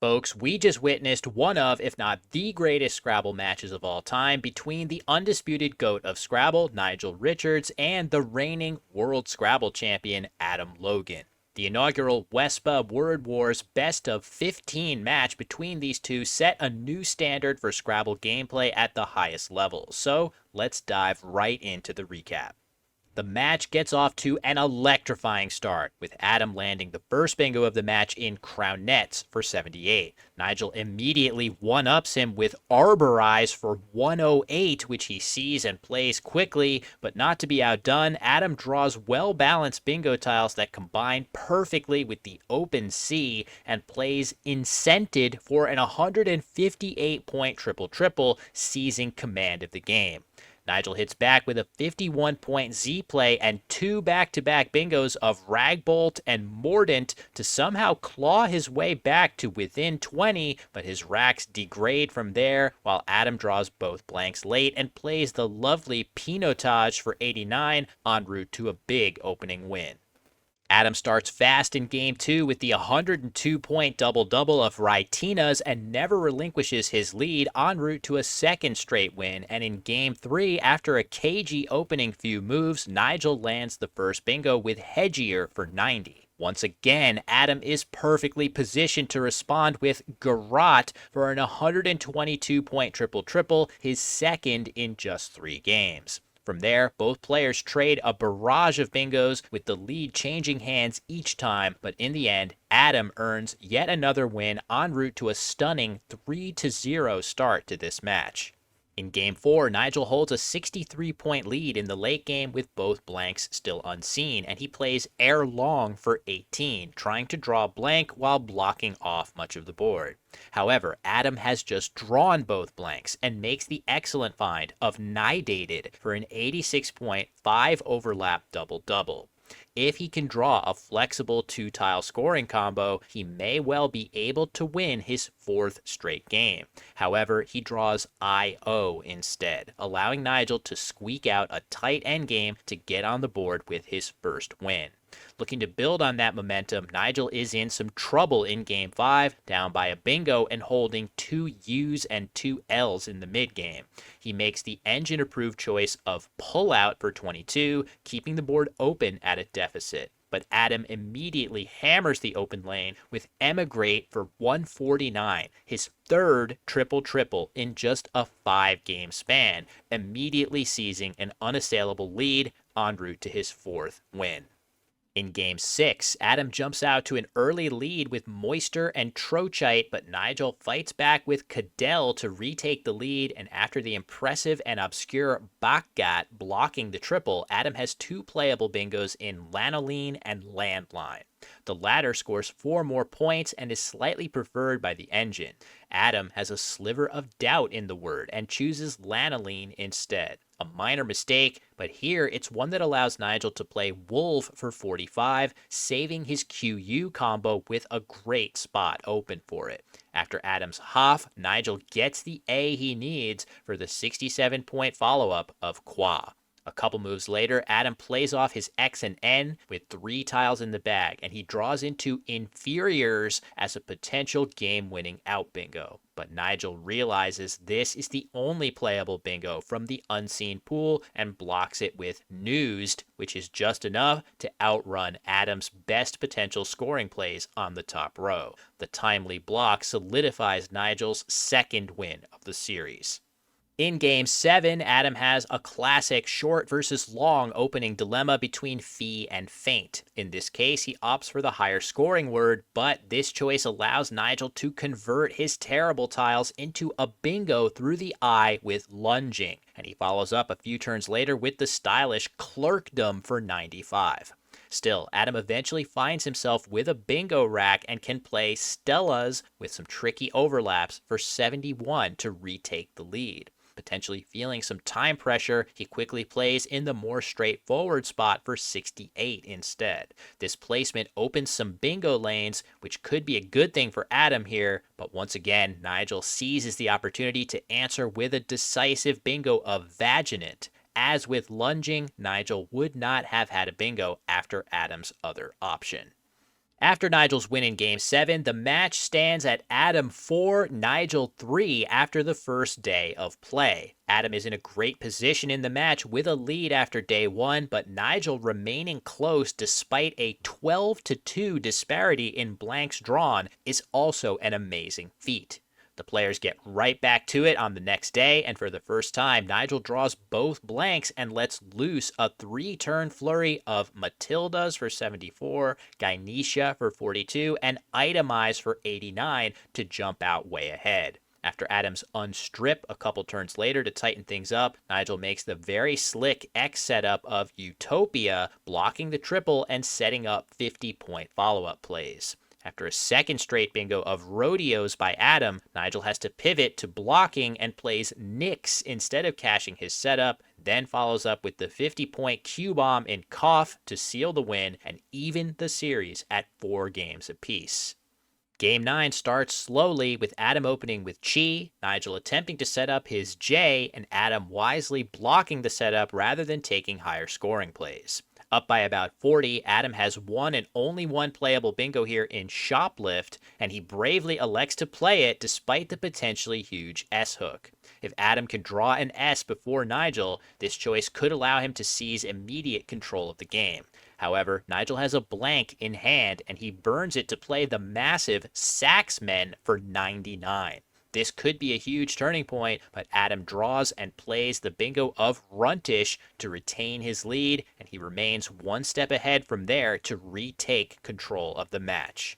Folks, we just witnessed one of, if not the greatest Scrabble matches of all time between the undisputed GOAT of Scrabble, Nigel Richards, and the reigning World Scrabble Champion, Adam Logan. The inaugural WESPA Word Wars best of 15 match between these two set a new standard for Scrabble gameplay at the highest level. So let's dive right into the recap. The match gets off to an electrifying start, with Adam landing the first bingo of the match in Crownets for 78. Nigel immediately one-ups him with Arborize for 108, which he sees and plays quickly, but not to be outdone, Adam draws well-balanced bingo tiles that combine perfectly with the open C and plays Incented for an 158-point triple-triple, seizing command of the game. Nigel hits back with a 51-point Z play and two back-to-back bingos of Ragbolt and Mordant to somehow claw his way back to within 20, but his racks degrade from there while Adam draws both blanks late and plays the lovely Pinotage for 89 en route to a big opening win. Adam starts fast in Game 2 with the 102-point double-double of Raitinas and never relinquishes his lead en route to a second straight win. And in Game 3, after a cagey opening few moves, Nigel lands the first bingo with Hedgier for 90. Once again, Adam is perfectly positioned to respond with Garrote for an 122-point triple-triple, his second in just 3 games. From there, both players trade a barrage of bingos with the lead changing hands each time, but in the end, Adam earns yet another win en route to a stunning 3-0 start to this match. In Game 4, Nigel holds a 63-point lead in the late game with both blanks still unseen, and he plays Air Long for 18, trying to draw a blank while blocking off much of the board. However, Adam has just drawn both blanks and makes the excellent find of Nidated for an 86-point 5-overlap double-double. If he can draw a flexible 2-tile scoring combo, he may well be able to win his 4th straight game. However, he draws IO instead, allowing Nigel to squeak out a tight endgame to get on the board with his first win. Looking to build on that momentum, Nigel is in some trouble in Game 5, down by a bingo and holding 2 U's and 2 L's in the mid-game. He makes the engine-approved choice of pull out for 22, keeping the board open at a deficit. But Adam immediately hammers the open lane with Emigrate for 149, his 3rd triple-triple in just a 5-game span, immediately seizing an unassailable lead en route to his 4th win. In Game 6, Adam jumps out to an early lead with Moisture and Trochite, but Nigel fights back with Cadell to retake the lead, and after the impressive and obscure Bakgat blocking the triple, Adam has 2 playable bingos in Lanolin and Landline. The latter scores 4 more points and is slightly preferred by the engine. Adam has a sliver of doubt in the word and chooses Lanolin instead. A minor mistake, but here it's one that allows Nigel to play Wolf for 45, saving his QU combo with a great spot open for it. After Adam's Hoff, Nigel gets the A he needs for the 67-point follow-up of Qua. A couple moves later, Adam plays off his X and N with 3 tiles in the bag, and he draws into Inferiors as a potential game-winning out bingo. But Nigel realizes this is the only playable bingo from the unseen pool and blocks it with Newsed, which is just enough to outrun Adam's best potential scoring plays on the top row. The timely block solidifies Nigel's 2nd win of the series. In Game 7, Adam has a classic short versus long opening dilemma between Fee and Feint. In this case, he opts for the higher scoring word, but this choice allows Nigel to convert his terrible tiles into a bingo through the eye with Lunging, and he follows up a few turns later with the stylish Clerkdom for 95. Still, Adam eventually finds himself with a bingo rack and can play Stellas with some tricky overlaps for 71 to retake the lead. Potentially feeling some time pressure, he quickly plays in the more straightforward spot for 68 instead. This placement opens some bingo lanes, which could be a good thing for Adam here, but once again, Nigel seizes the opportunity to answer with a decisive bingo of Vaginant. As with Lunging, Nigel would not have had a bingo after Adam's other option. After Nigel's win in Game 7, the match stands at Adam 4, Nigel 3 after the first day of play. Adam is in a great position in the match with a lead after day 1, but Nigel remaining close despite a 12-2 disparity in blanks drawn is also an amazing feat. The players get right back to it on the next day, and for the first time, Nigel draws both blanks and lets loose a 3-turn flurry of Matildas for 74, Gynecia for 42, and Itemize for 89 to jump out way ahead. After Adam's unstrip a couple turns later to tighten things up, Nigel makes the very slick X setup of Utopia, blocking the triple and setting up 50-point follow-up plays. After a second straight bingo of rodeos by Adam, Nigel has to pivot to blocking and plays Nix instead of cashing his setup, then follows up with the 50-point Q-bomb in Cough to seal the win and even the series at 4 games apiece. Game 9 starts slowly with Adam opening with Chi, Nigel attempting to set up his J, and Adam wisely blocking the setup rather than taking higher scoring plays. Up by about 40, Adam has one and only one playable bingo here in Shoplift, and he bravely elects to play it despite the potentially huge S-hook. If Adam can draw an S before Nigel, this choice could allow him to seize immediate control of the game. However, Nigel has a blank in hand, and he burns it to play the massive Saxmen for 99. This could be a huge turning point, but Adam draws and plays the bingo of Runtish to retain his lead, and he remains one step ahead from there to retake control of the match.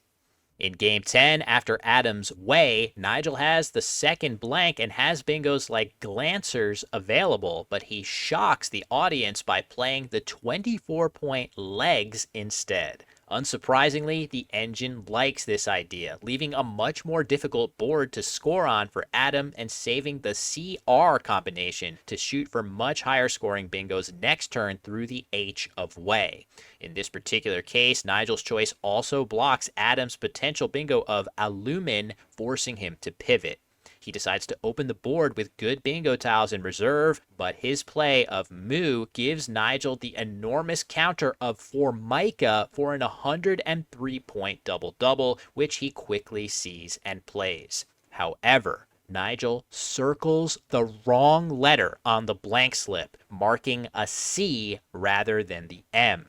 In Game 10, after Adam's Way, Nigel has the second blank and has bingos like Glancers available, but he shocks the audience by playing the 24-point Legs instead. Unsurprisingly, the engine likes this idea, leaving a much more difficult board to score on for Adam and saving the CR combination to shoot for much higher scoring bingos next turn through the H of Way. In this particular case, Nigel's choice also blocks Adam's potential bingo of Illumin, forcing him to pivot. He decides to open the board with good bingo tiles in reserve, but his play of Moo gives Nigel the enormous counter of Formica for an 103-point double-double, which he quickly sees and plays. However, Nigel circles the wrong letter on the blank slip, marking a C rather than the M.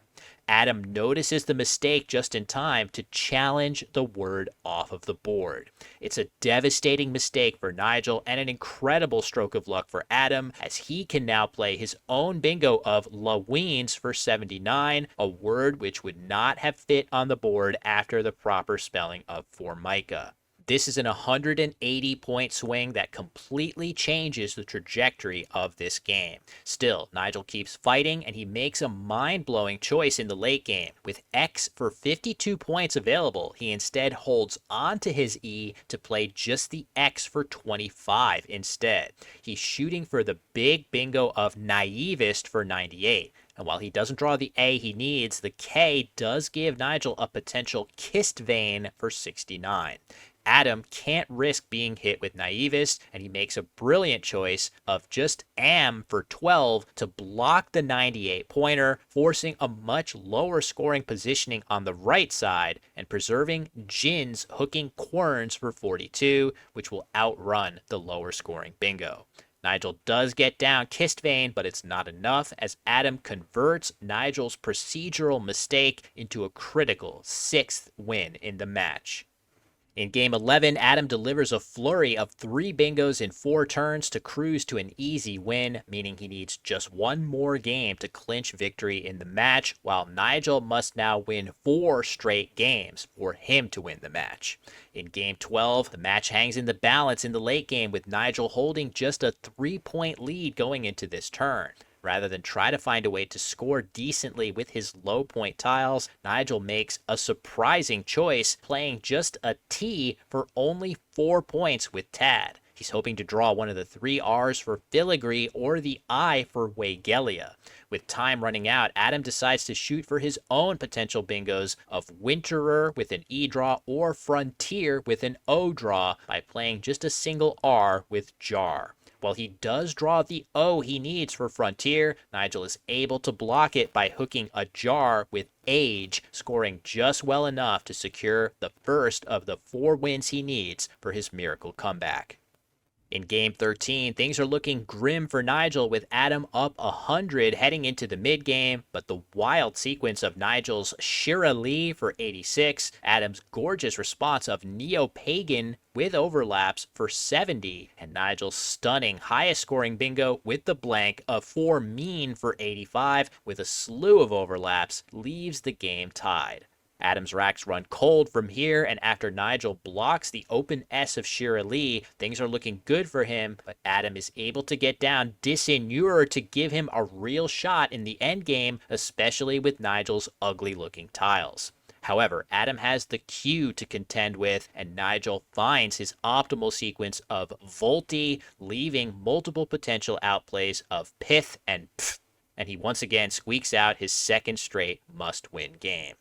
Adam notices the mistake just in time to challenge the word off of the board. It's a devastating mistake for Nigel and an incredible stroke of luck for Adam, as he can now play his own bingo of Laweens for 79, a word which would not have fit on the board after the proper spelling of Formica. This is an 180-point swing that completely changes the trajectory of this game. Still, Nigel keeps fighting, and he makes a mind-blowing choice in the late game. With X for 52 points available, he instead holds on to his E to play just the X for 25 instead. He's shooting for the big bingo of Naivist for 98. And while he doesn't draw the A he needs, the K does give Nigel a potential kissed vein for 69. Adam can't risk being hit with Naivist, and he makes a brilliant choice of just Am for 12 to block the 98 pointer, forcing a much lower scoring positioning on the right side and preserving Jin's hooking Querns for 42, which will outrun the lower scoring bingo. Nigel does get down kissed vein, but it's not enough, as Adam converts Nigel's procedural mistake into a critical 6th win in the match. In Game 11, Adam delivers a flurry of 3 bingos in 4 turns to cruise to an easy win, meaning he needs just one more game to clinch victory in the match, while Nigel must now win 4 straight games for him to win the match. In Game 12, the match hangs in the balance in the late game, with Nigel holding just a 3-point lead going into this turn. Rather than try to find a way to score decently with his low point tiles, Nigel makes a surprising choice, playing just a T for only 4 points with Tad. He's hoping to draw one of the 3 R's for Filigree or the I for Weigelia. With time running out, Adam decides to shoot for his own potential bingos of Winterer with an E draw or Frontier with an O draw by playing just a single R with Jar. While he does draw the O he needs for Frontier, Nigel is able to block it by hooking a jar with Age, scoring just well enough to secure the first of the 4 wins he needs for his miracle comeback. In Game 13, things are looking grim for Nigel with Adam up 100 heading into the mid-game, but the wild sequence of Nigel's Shira Lee for 86, Adam's gorgeous response of Neo-Pagan with overlaps for 70, and Nigel's stunning highest scoring bingo with the blank of 4 Mean for 85 with a slew of overlaps leaves the game tied. Adam's racks run cold from here, and after Nigel blocks the open S of Shira Lee, things are looking good for him, but Adam is able to get down Disinure to give him a real shot in the endgame, especially with Nigel's ugly-looking tiles. However, Adam has the Q to contend with, and Nigel finds his optimal sequence of Volti, leaving multiple potential outplays of Pith and Pff, and he once again squeaks out his second straight must-win game.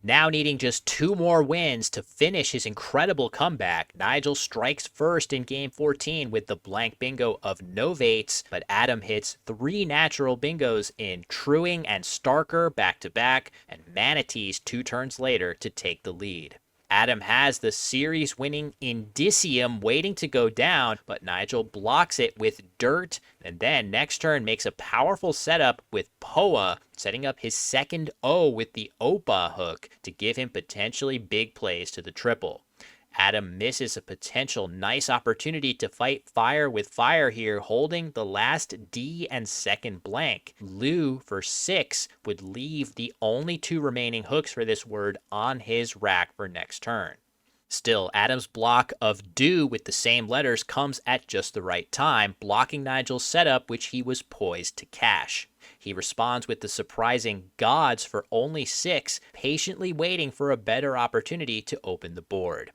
Now needing just 2 more wins to finish his incredible comeback, Nigel strikes first in Game 14 with the blank bingo of Novates, but Adam hits 3 natural bingos in Truing and Starker back-to-back, and Manatees 2 turns later to take the lead. Adam has the series-winning Indicium waiting to go down, but Nigel blocks it with Dirt, and then next turn makes a powerful setup with Poa, setting up his second O with the Opa hook to give him potentially big plays to the triple. Adam misses a potential nice opportunity to fight fire with fire here, holding the last D and second blank. Lou for 6 would leave the only 2 remaining hooks for this word on his rack for next turn. Still, Adam's block of do with the same letters comes at just the right time, blocking Nigel's setup, which he was poised to cash. He responds with the surprising gods for only 6, patiently waiting for a better opportunity to open the board.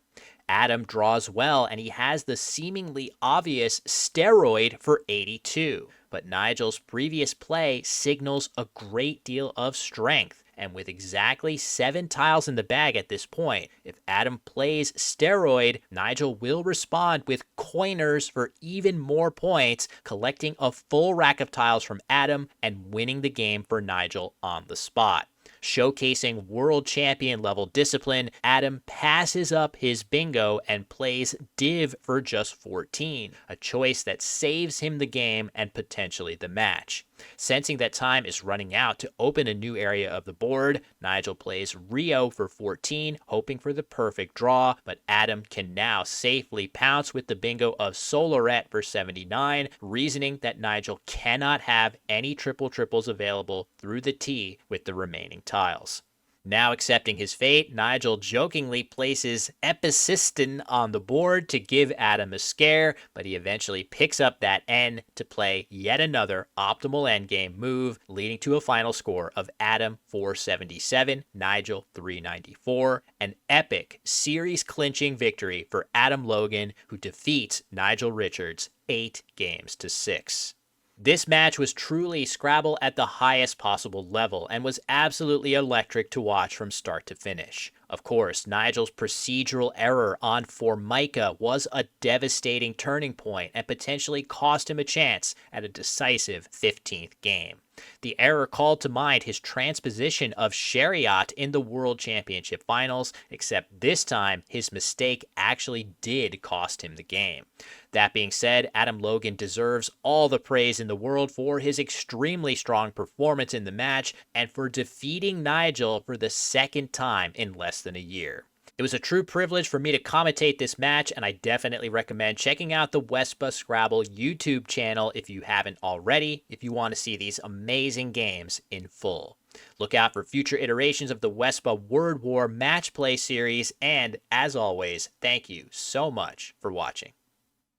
Adam draws well, and he has the seemingly obvious steroid for 82. But Nigel's previous play signals a great deal of strength, and with exactly 7 tiles in the bag at this point, if Adam plays steroid, Nigel will respond with coiners for even more points, collecting a full rack of tiles from Adam and winning the game for Nigel on the spot. Showcasing world champion level discipline, Adam passes up his bingo and plays div for just 14, a choice that saves him the game and potentially the match. Sensing that time is running out to open a new area of the board, Nigel plays Rio for 14, hoping for the perfect draw, but Adam can now safely pounce with the bingo of Solarette for 79, reasoning that Nigel cannot have any triple triples available through the T with the remaining tiles. Now accepting his fate, Nigel jokingly places Episyston on the board to give Adam a scare, but he eventually picks up that N to play yet another optimal endgame move, leading to a final score of Adam 477, Nigel 394, an epic series-clinching victory for Adam Logan, who defeats Nigel Richards 8-6. This match was truly Scrabble at the highest possible level and was absolutely electric to watch from start to finish. Of course, Nigel's procedural error on Formica was a devastating turning point and potentially cost him a chance at a decisive 15th game. The error called to mind his transposition of Chariot in the World Championship Finals, except this time his mistake actually did cost him the game. That being said, Adam Logan deserves all the praise in the world for his extremely strong performance in the match and for defeating Nigel for the second time in less than a year. It was a true privilege for me to commentate this match, and I definitely recommend checking out the WESPA Scrabble YouTube channel if you haven't already, if you want to see these amazing games in full. Look out for future iterations of the WESPA Word War Match Play series, and as always, thank you so much for watching.